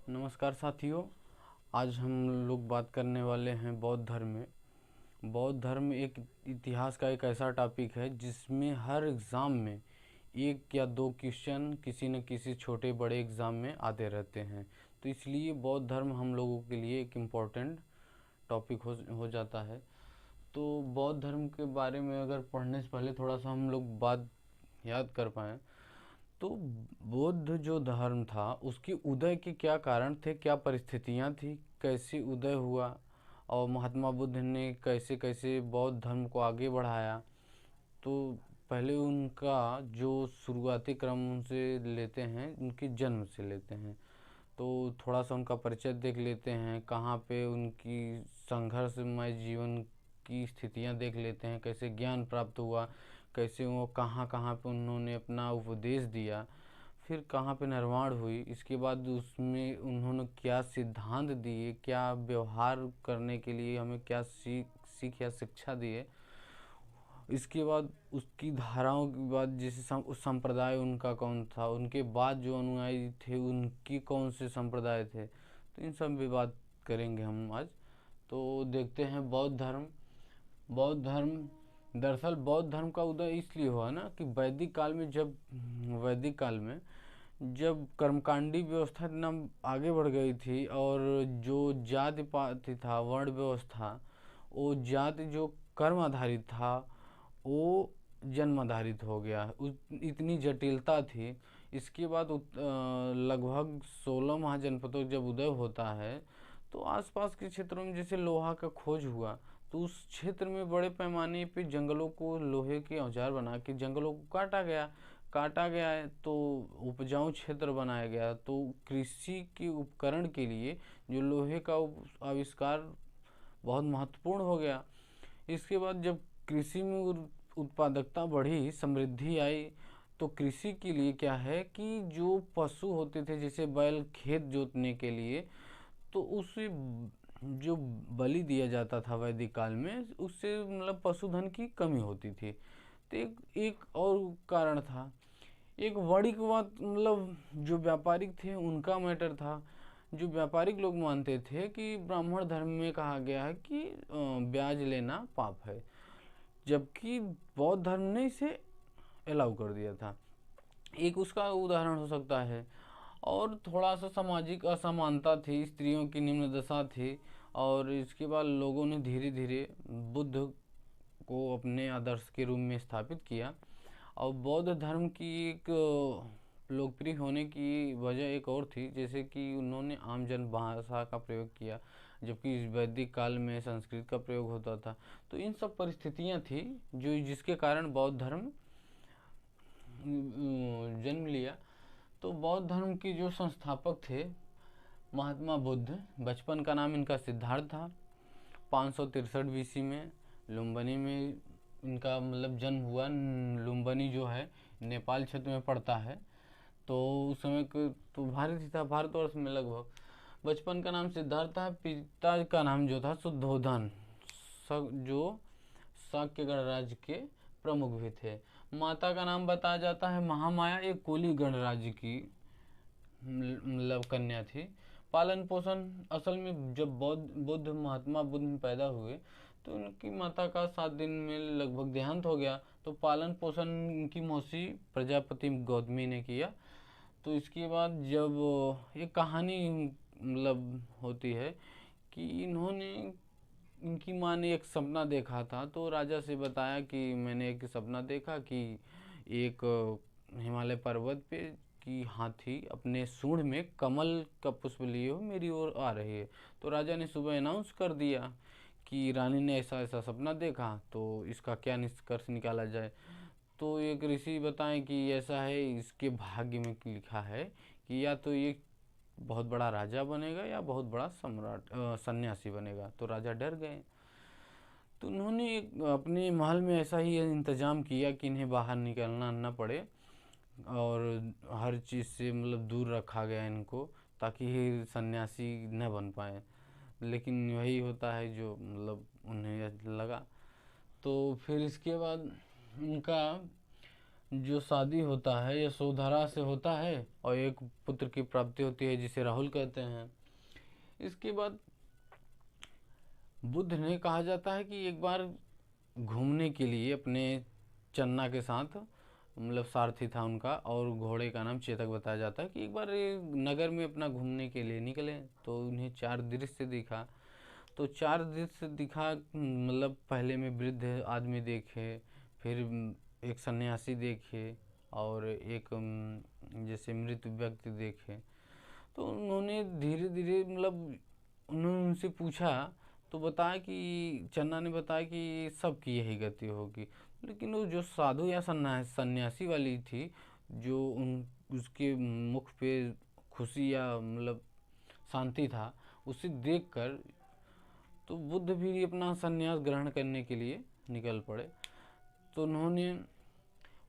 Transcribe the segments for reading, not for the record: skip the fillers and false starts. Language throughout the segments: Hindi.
नमस्कार साथियों। आज हम लोग बात करने वाले हैं बौद्ध धर्म में। बौद्ध धर्म एक इतिहास का एक ऐसा टॉपिक है जिसमें हर एग्ज़ाम में एक या दो क्वेश्चन किसी न किसी छोटे बड़े एग्ज़ाम में आते रहते हैं। तो इसलिए बौद्ध धर्म हम लोगों के लिए एक इम्पोर्टेंट टॉपिक हो जाता है। तो बौद्ध धर्म के बारे में अगर पढ़ने से पहले थोड़ा सा हम लोग बात याद कर पाएँ तो बौद्ध जो धर्म था उसके उदय के क्या कारण थे, क्या परिस्थितियां थी, कैसे उदय हुआ और महात्मा बुद्ध ने कैसे कैसे बौद्ध धर्म को आगे बढ़ाया। तो पहले उनका जो शुरुआती क्रम उनसे लेते हैं, उनके जन्म से लेते हैं। तो थोड़ा सा उनका परिचय देख लेते हैं, कहाँ पे उनकी संघर्षमय जीवन की स्थितियाँ देख लेते हैं, कैसे ज्ञान प्राप्त हुआ, कैसे वो कहाँ कहाँ पे उन्होंने अपना उपदेश दिया, फिर कहाँ पे निर्वाण हुई। इसके बाद उसमें उन्होंने क्या सिद्धांत दिए, क्या व्यवहार करने के लिए हमें क्या सीख या शिक्षा दिए। इसके बाद उसकी धाराओं के बाद जैसे उस संप्रदाय उनका कौन था, उनके बाद जो अनुयायी थे उनकी कौन से संप्रदाय थे, तो इन सब भी बात करेंगे हम आज। तो देखते हैं बौद्ध धर्म। बौद्ध धर्म दरअसल बौद्ध धर्म का उदय इसलिए हुआ ना कि वैदिक काल में जब कर्मकांडी व्यवस्था इतना आगे बढ़ गई थी और जो जाति पाति था, वर्ण व्यवस्था, वो जाति जो कर्म आधारित था वो जन्म आधारित हो गया। इतनी जटिलता थी। इसके बाद लगभग 16 महाजनपदों जब उदय होता है तो आसपास के क्षेत्रों में जैसे लोहा का खोज हुआ तो उस क्षेत्र में बड़े पैमाने पे जंगलों को लोहे के औजार बना के जंगलों को काटा गया है। तो उपजाऊ क्षेत्र बनाया गया। तो कृषि के उपकरण के लिए जो लोहे का आविष्कार बहुत महत्वपूर्ण हो गया। इसके बाद जब कृषि में उत्पादकता बढ़ी, समृद्धि आई, तो कृषि के लिए क्या है कि जो पशु होते थे जैसे बैल खेत जोतने के लिए, तो उसे जो बलि दिया जाता था वैदिक काल में, उससे मतलब पशुधन की कमी होती थी। तो एक और कारण था, एक वाणिज्यवाद, मतलब जो व्यापारिक थे उनका मैटर था। जो व्यापारिक लोग मानते थे कि ब्राह्मण धर्म में कहा गया है कि ब्याज लेना पाप है, जबकि बौद्ध धर्म ने इसे अलाउ कर दिया था। एक उसका उदाहरण हो सकता है। और थोड़ा सा सामाजिक असमानता थी, स्त्रियों की निम्न दशा थी। और इसके बाद लोगों ने धीरे धीरे बुद्ध को अपने आदर्श के रूप में स्थापित किया। और बौद्ध धर्म की एक लोकप्रिय होने की वजह एक और थी, जैसे कि उन्होंने आम जन भाषा का प्रयोग किया, जबकि वैदिक काल में संस्कृत का प्रयोग होता था। तो इन सब परिस्थितियाँ थी जो जिसके कारण बौद्ध धर्म जन्म लिया। तो बौद्ध धर्म के जो संस्थापक थे महात्मा बुद्ध, बचपन का नाम इनका सिद्धार्थ था। 563 बीसी में लुम्बिनी में इनका मतलब जन्म हुआ। लुम्बिनी जो है नेपाल क्षेत्र में पड़ता है। तो उस समय तो भारत ही था, भारतवर्ष में लगभग। बचपन का नाम सिद्धार्थ था। पिता का नाम जो था शुद्धोधन, जो शाक्य गणराज्य के प्रमुख भी थे। माता का नाम बताया जाता है महामाया, एक कोली गणराज्य की मतलब कन्या थी। पालन पोषण असल में जब बुद्ध महात्मा बुद्ध पैदा हुए तो उनकी माता का 7 दिन में लगभग देहांत हो गया। तो पालन पोषण उनकी मौसी प्रजापति गौतमी ने किया। तो इसके बाद जब एक कहानी मतलब होती है कि इनकी माँ ने एक सपना देखा था। तो राजा से बताया कि मैंने एक सपना देखा कि एक हिमालय पर्वत पे कि हाथी अपने सूंड में कमल का पुष्प लिए हुए मेरी ओर आ रही है। तो राजा ने सुबह अनाउंस कर दिया कि रानी ने ऐसा ऐसा सपना देखा, तो इसका क्या निष्कर्ष निकाला जाए। तो एक ऋषि बताएं कि ऐसा है, इसके भाग्य में लिखा है कि या तो ये बहुत बड़ा राजा बनेगा या बहुत बड़ा सम्राट सन्यासी बनेगा। तो राजा डर गए। तो उन्होंने अपने महल में ऐसा ही इंतजाम किया कि इन्हें बाहर निकलना ना पड़े और हर चीज़ से मतलब दूर रखा गया इनको, ताकि ये सन्यासी न बन पाए। लेकिन वही होता है जो मतलब उन्हें लगा। तो फिर इसके बाद उनका जो शादी होता है यशोधरा से होता है और एक पुत्र की प्राप्ति होती है जिसे राहुल कहते हैं। इसके बाद बुद्ध ने, कहा जाता है कि एक बार घूमने के लिए अपने चन्ना के साथ, मतलब सारथी था उनका और घोड़े का नाम चेतक बताया जाता है, कि एक बार ये नगर में अपना घूमने के लिए निकले तो उन्हें 4 दृश्य दिखा। तो 4 दृश्य दिखा, मतलब पहले में वृद्ध आदमी देखे, फिर एक सन्यासी देखे और एक जैसे मृत व्यक्ति देखे। तो उन्होंने धीरे धीरे, मतलब उन्होंने उनसे पूछा तो बताया कि चन्ना ने बताया कि सबकी यही गति होगी, लेकिन वो जो साधु या सन्यासी वाली थी, जो उसके मुख पे खुशी या मतलब शांति था, उसे देखकर तो बुद्ध भी अपना संन्यास ग्रहण करने के लिए निकल पड़े। तो उन्होंने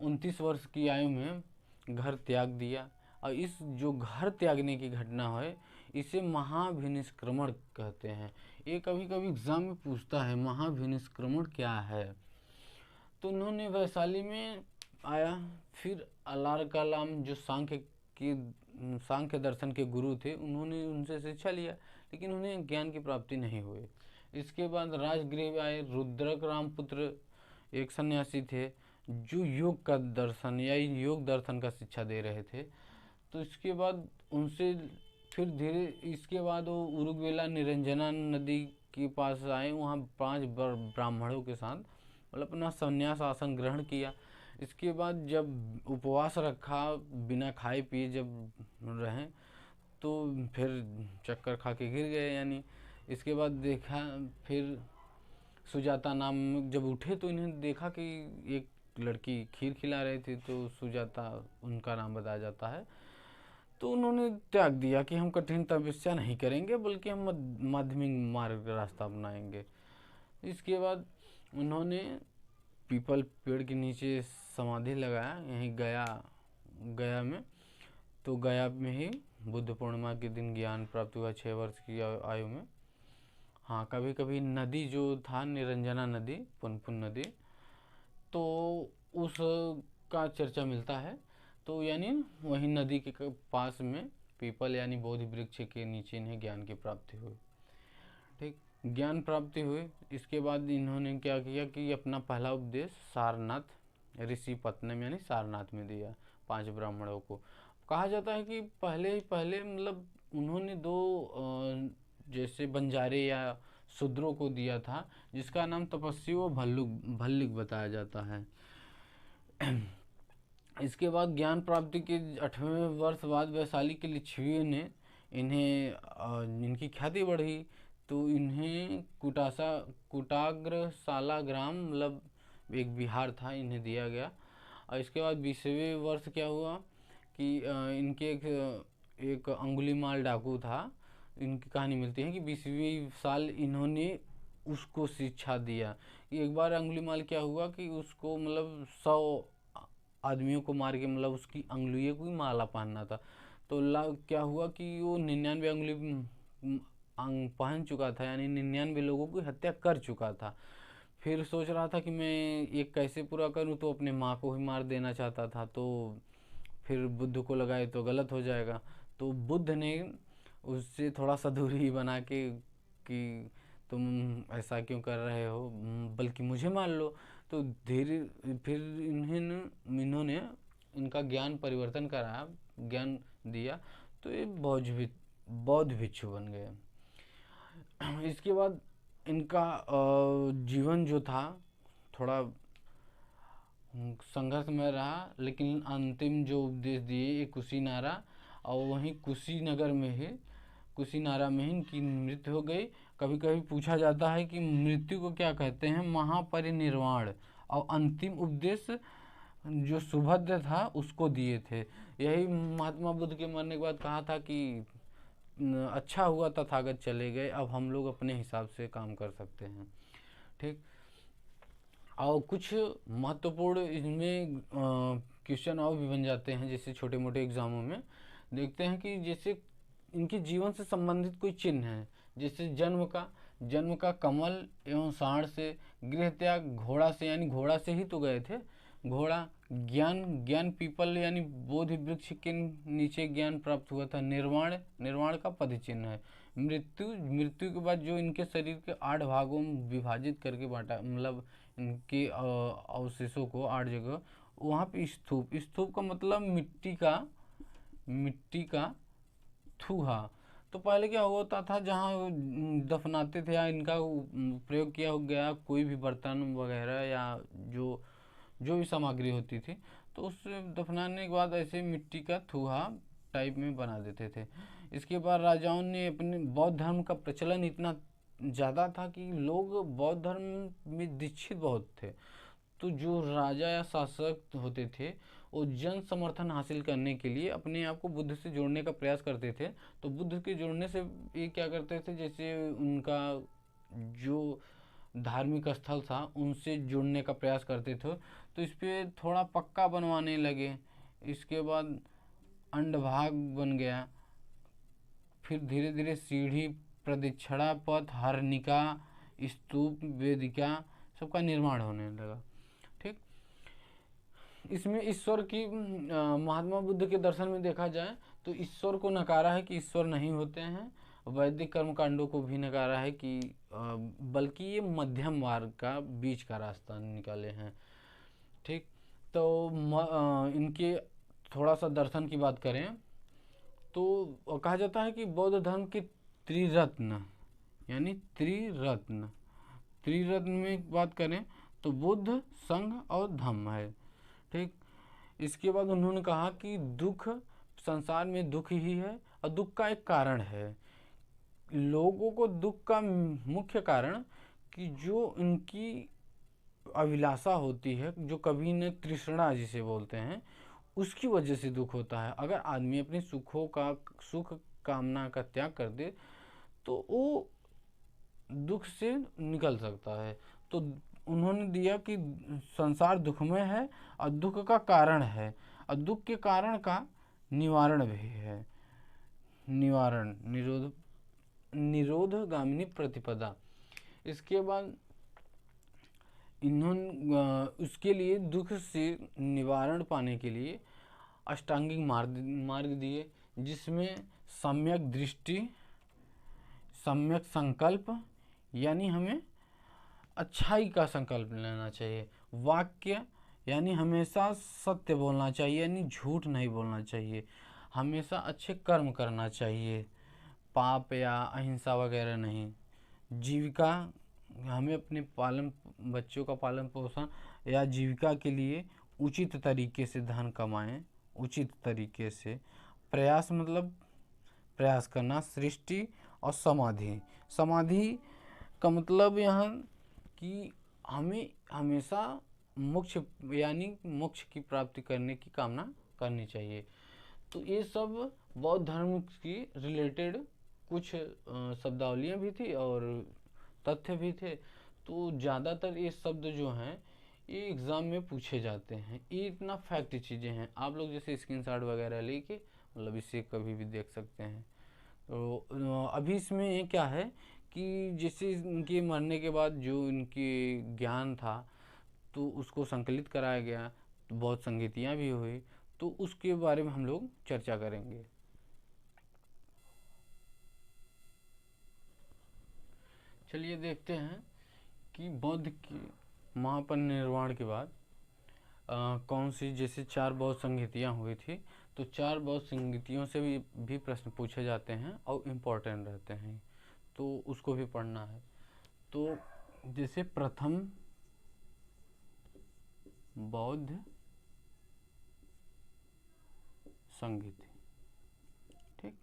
29 वर्ष की आयु में घर त्याग दिया। और इस जो घर त्यागने की घटना है इसे महाभिनिष्क्रमण कहते हैं। ये कभी कभी एग्जाम में पूछता है महाभिनिष्क्रमण क्या है। तो उन्होंने वैशाली में आया, फिर अलार कलाम जो सांख्य दर्शन के गुरु थे, उन्होंने उनसे शिक्षा लिया, लेकिन उन्हें ज्ञान की प्राप्ति नहीं हुई। इसके बाद राजगृह आए रुद्रक रामपुत्र, एक सन्यासी थे जो योग का दर्शन या योग दर्शन का शिक्षा दे रहे थे। तो इसके बाद उनसे फिर धीरे, इसके बाद वो उरुग्वेला निरंजना नदी के पास आए, वहाँ 5 ब्राह्मणों के साथ मतलब अपना संन्यास आसन ग्रहण किया। इसके बाद जब उपवास रखा, बिना खाए पिए जब रहें, तो फिर चक्कर खा के गिर गए यानी। इसके बाद देखा, फिर सुजाता नाम जब उठे तो इन्हें देखा कि एक लड़की खीर खिला रही थी, तो सुजाता उनका नाम बताया जाता है। तो उन्होंने त्याग दिया कि हम कठिन तपस्या नहीं करेंगे, बल्कि हम माध्यमिक मार्ग रास्ता अपनाएंगे। इसके बाद उन्होंने पीपल पेड़ के नीचे समाधि लगाया, यहीं गया में। तो गया में ही बुद्ध पूर्णिमा के दिन ज्ञान प्राप्त हुआ 6 वर्ष की आयु में। हाँ, कभी कभी नदी जो था निरंजना नदी, पुनपुन नदी, तो उस का चर्चा मिलता है। तो यानी वही नदी के पास में पीपल यानी बोधि वृक्ष के नीचे इन्हें ज्ञान की प्राप्ति हुई। ठीक, ज्ञान प्राप्ति हुई। इसके बाद इन्होंने क्या किया कि अपना पहला उपदेश सारनाथ ऋषि पत्नम यानी सारनाथ में दिया 5 ब्राह्मणों को। कहा जाता है कि पहले मतलब उन्होंने 2 जैसे बंजारे या शूद्रों को दिया था, जिसका नाम तपस्वी व भल्लुक बताया जाता है। इसके बाद ज्ञान प्राप्ति के 8वें वर्ष बाद वैशाली के लिच्छवियों ने इनकी ख्याति बढ़ी, तो इन्हें कुटाग्रशाला ग्राम, मतलब एक बिहार था, इन्हें दिया गया। और इसके बाद 20वें वर्ष क्या हुआ कि इनके एक अंगुलीमाल डाकू था, इनकी कहानी मिलती है कि 20वीं साल इन्होंने उसको शिक्षा दिया। एक बार अंगुलीमाल क्या हुआ कि उसको मतलब 100 आदमियों को मार के, मतलब उसकी अंगुलियों को माला पहनना था। तो क्या हुआ कि वो 99 अंगुली पहन चुका था, यानी 99 लोगों की हत्या कर चुका था। फिर सोच रहा था कि मैं एक कैसे पूरा करूं, तो अपने माँ को ही मार देना चाहता था। तो फिर बुद्ध को लगाए तो गलत हो जाएगा, तो बुद्ध ने उससे थोड़ा सा दूरी बना के कि तुम ऐसा क्यों कर रहे हो, बल्कि मुझे मान लो। तो धीरे फिर इन्होंने इनका ज्ञान परिवर्तन कराया, ज्ञान दिया, तो ये बौद्ध भिक्षु बन गए। इसके बाद इनका जीवन जो था थोड़ा संघर्ष में रहा, लेकिन अंतिम जो उपदेश दिए ये कुशीनारा, और वहीं कुशीनारा में ही इनकी मृत्यु हो गई। कभी कभी पूछा जाता है कि मृत्यु को क्या कहते हैं, महापरिनिर्वाण। और अंतिम उपदेश जो सुभद्र था उसको दिए थे। यही महात्मा बुद्ध के मरने के बाद कहा था कि अच्छा हुआ तथागत चले गए, अब हम लोग अपने हिसाब से काम कर सकते हैं। ठीक, और कुछ महत्वपूर्ण इसमें क्वेश्चन और भी बन जाते हैं, जैसे छोटे मोटे एग्जामों में देखते हैं कि जैसे इनके जीवन से संबंधित कोई चिन्ह है, जैसे जन्म का कमल एवं सांड से, गृह त्याग घोड़ा से, यानी घोड़ा से ही तो गए थे, घोड़ा, ज्ञान, ज्ञान पीपल यानी बोधि वृक्ष के नीचे ज्ञान प्राप्त हुआ था। निर्वाण, निर्वाण का पद चिन्ह है। मृत्यु, मृत्यु के बाद जो इनके शरीर के 8 भागों में विभाजित करके बांटा, मतलब इनके अवशेषों को 8 जगह, वहाँ पे स्तूप, स्तूप का मतलब मिट्टी का, मिट्टी का थूहा। तो पहले क्या होता था, जहाँ दफनाते थे या इनका प्रयोग किया गया कोई भी बर्तन वगैरह या जो जो भी सामग्री होती थी, तो उससे दफनाने के बाद ऐसे मिट्टी का थूहा टाइप में बना देते थे। इसके बाद राजाओं ने अपने बौद्ध धर्म का प्रचलन इतना ज़्यादा था कि लोग बौद्ध धर्म में दीक्षित बहुत थे। तो जो राजा या शासक होते थे वो जन समर्थन हासिल करने के लिए अपने आप को बुद्ध से जोड़ने का प्रयास करते थे। तो बुद्ध के जोड़ने से ये क्या करते थे, जैसे उनका जो धार्मिक स्थल था उनसे जुड़ने का प्रयास करते थे, तो इस पर थोड़ा पक्का बनवाने लगे। इसके बाद अंडभाग बन गया, फिर धीरे धीरे सीढ़ी, प्रदक्षिणा पथ, हरनिका, स्तूप, वेदिका सबका निर्माण होने लगा। ठीक, इसमें ईश्वर की महात्मा बुद्ध के दर्शन में देखा जाए तो ईश्वर को नकारा है कि ईश्वर नहीं होते हैं। वैदिक कर्मकांडों को भी नकारा है कि बल्कि ये मध्यम मार्ग का, बीच का रास्ता निकाले हैं। ठीक, तो इनके थोड़ा सा दर्शन की बात करें तो कहा जाता है कि बौद्ध धर्म के त्रिरत्न, यानी त्रिरत्न, त्रिरत्न में बात करें तो बुद्ध, संघ और धम्म है। ठीक, इसके बाद उन्होंने कहा कि दुख, संसार में दुख ही है और दुख का एक कारण है। लोगों को दुख का मुख्य कारण कि जो उनकी अभिलाषा होती है, जो कभी न तृष्णा जिसे बोलते हैं, उसकी वजह से दुख होता है। अगर आदमी अपने सुखों का, सुख कामना का त्याग कर दे तो वो दुख से निकल सकता है। तो उन्होंने दिया कि संसार दुखमय है और दुख का कारण है और दुख के कारण का निवारण भी है। निवारण, निरोध, निरोधगामिनी प्रतिपदा। इसके बाद इन्होंने उसके लिए, दुख से निवारण पाने के लिए अष्टांगिक मार्ग दिए, जिसमें सम्यक दृष्टि, सम्यक संकल्प, यानी हमें अच्छाई का संकल्प लेना चाहिए। वाक्य, यानी हमेशा सत्य बोलना चाहिए, यानी झूठ नहीं बोलना चाहिए। हमेशा अच्छे कर्म करना चाहिए, पाप या अहिंसा वगैरह नहीं। जीविका, हमें अपने बच्चों का पालन पोषण या जीविका के लिए उचित तरीके से धन कमाएं, उचित तरीके से। प्रयास, मतलब प्रयास करना। सृष्टि और समाधि, समाधि का मतलब यहाँ कि हमें हमेशा मोक्ष, यानी मोक्ष की प्राप्ति करने की कामना करनी चाहिए। तो ये सब बौद्ध धर्म की रिलेटेड कुछ शब्दावलियाँ भी थी और तथ्य भी थे। तो ज़्यादातर ये शब्द जो हैं ये एग्ज़ाम में पूछे जाते हैं। ये इतना फैक्ट चीज़ें हैं, आप लोग जैसे स्क्रीनशॉट वगैरह लेके मतलब इसे कभी भी देख सकते हैं। तो अभी इसमें ये क्या है कि जैसे इनके मरने के बाद जो इनके ज्ञान था तो उसको संकलित कराया गया, तो बहुत संगीतियाँ भी हुई, तो उसके बारे में हम लोग चर्चा करेंगे। चलिए देखते हैं कि बौद्ध की महापरिनिर्वाण के बाद कौन सी, जैसे 4 बौद्ध संगीतियाँ हुई थी, तो 4 बौद्ध संगीतियों से भी प्रश्न पूछे जाते हैं और इम्पोर्टेंट रहते हैं, तो उसको भी पढ़ना है। तो जैसे प्रथम बौद्ध संगीति, ठीक,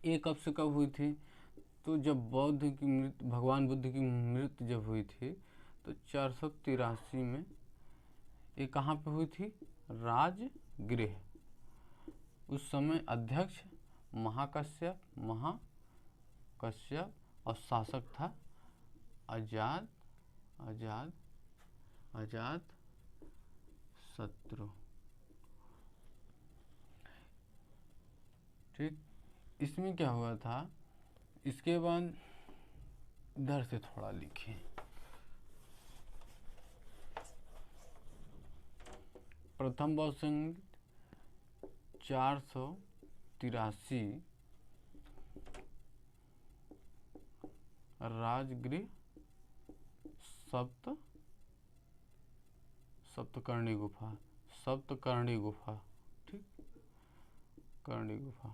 ये कब से कब हुई थी, तो जब बौद्ध की मृत्यु, भगवान बुद्ध की मृत्यु जब हुई थी तो 483 में। ये कहाँ पे हुई थी, राजगृह। उस समय अध्यक्ष महाकश्यप और शासक था अजात शत्रु। ठीक, इसमें क्या हुआ था, इसके बाद इधर से थोड़ा लिखें। प्रथम बौद्ध संगीत 483 राजगृह सप्तकर्णी गुफा, सप्तकर्णी गुफा, ठीक, कर्णी गुफा।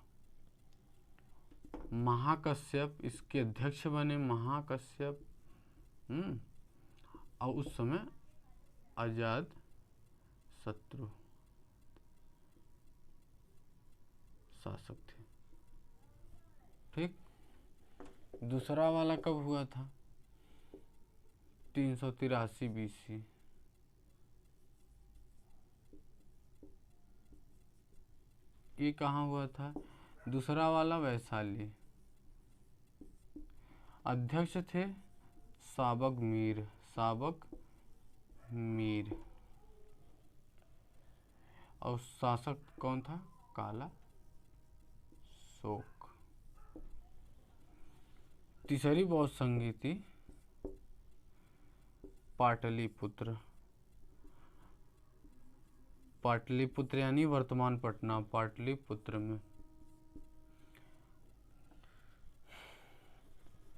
महाकश्यप इसके अध्यक्ष बने, महाकश्यप। और उस समय अजात शत्रु शासक थे, ठीक। दूसरा वाला कब हुआ था? 383 BC। ये कहाँ हुआ था? दूसरा वाला वैशाली। अध्यक्ष थे साबक मीर, साबक मीर। और शासक कौन था? काला शोक। तीसरी बौद्ध संगीति पाटलिपुत्र, पाटलिपुत्र यानी वर्तमान पटना, पाटलिपुत्र में।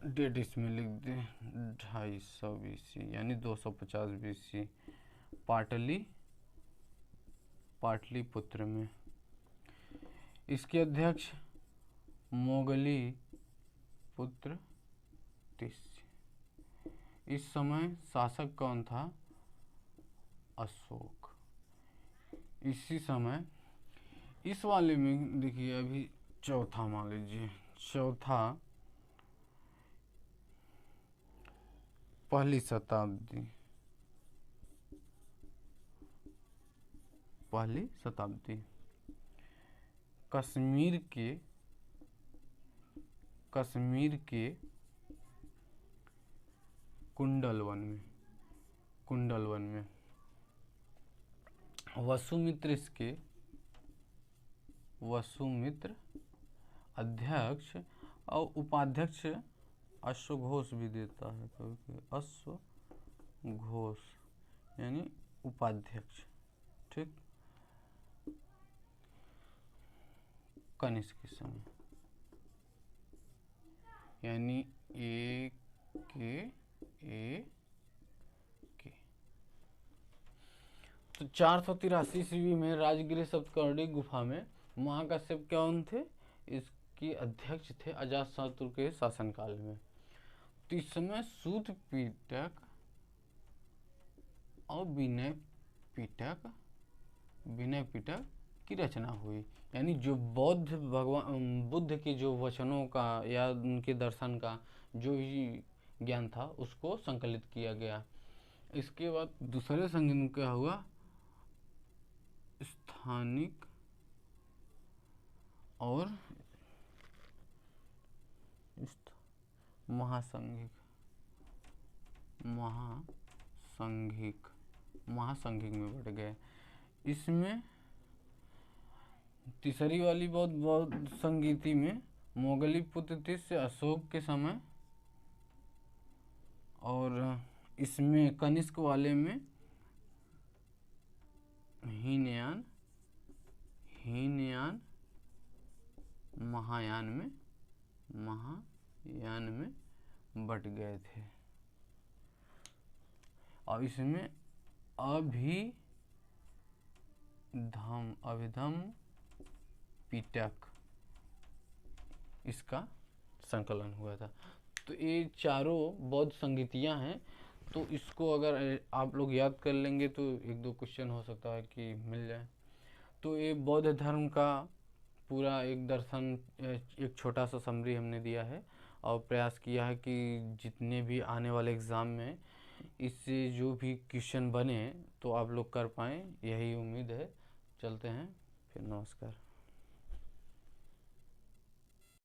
डेट इसमें लिख दे 250 BC यानी 250 BC, पाटलिपुत्र में। इसके अध्यक्ष मोगली पुत्र तिस्य। इस समय शासक कौन था? अशोक। इसी समय इस वाले में देखिए, अभी चौथा मान लीजिए, चौथा पहली शताब्दी, पहली शताब्दी। कश्मीर के कुंडलवन में वसुमित्र अध्यक्ष और उपाध्यक्ष अश्वघोष भी देता है कभी, अश्वघोष यानी उपाध्यक्ष, ठीक। कनिष्क के समय यानी ए के तो 483 ईस्वी में राजगृह सप्तकर्णी गुफा में महाकश्यप कौन थे? इसके अध्यक्ष थे अजातशत्रु के शासनकाल में। तो इस समय सूत पिटक और विनय पिटक की रचना हुई, यानी जो बुद्ध के जो वचनों का या उनके दर्शन का जो भी ज्ञान था उसको संकलित किया गया। इसके बाद दूसरे संगीत में क्या हुआ? स्थानिक और महासंघिक में बढ़ गए। इसमें तीसरी वाली बौद्ध संगीति में मोगली पुत्र तिस्य अशोक के समय, और इसमें कनिष्क वाले में हीनयान महायान में बट गए थे। और इसमें अभिधम पिटक इसका संकलन हुआ था। तो ये चारों बौद्ध संगीतियाँ हैं। तो इसको अगर आप लोग याद कर लेंगे तो एक दो क्वेश्चन हो सकता है कि मिल जाए। तो ये बौद्ध धर्म का पूरा एक दर्शन, एक छोटा सा समरी हमने दिया है और प्रयास किया है कि जितने भी आने वाले एग्ज़ाम में इससे जो भी क्वेश्चन बने तो आप लोग कर पाएँ, यही उम्मीद है। चलते हैं फिर, नमस्कार।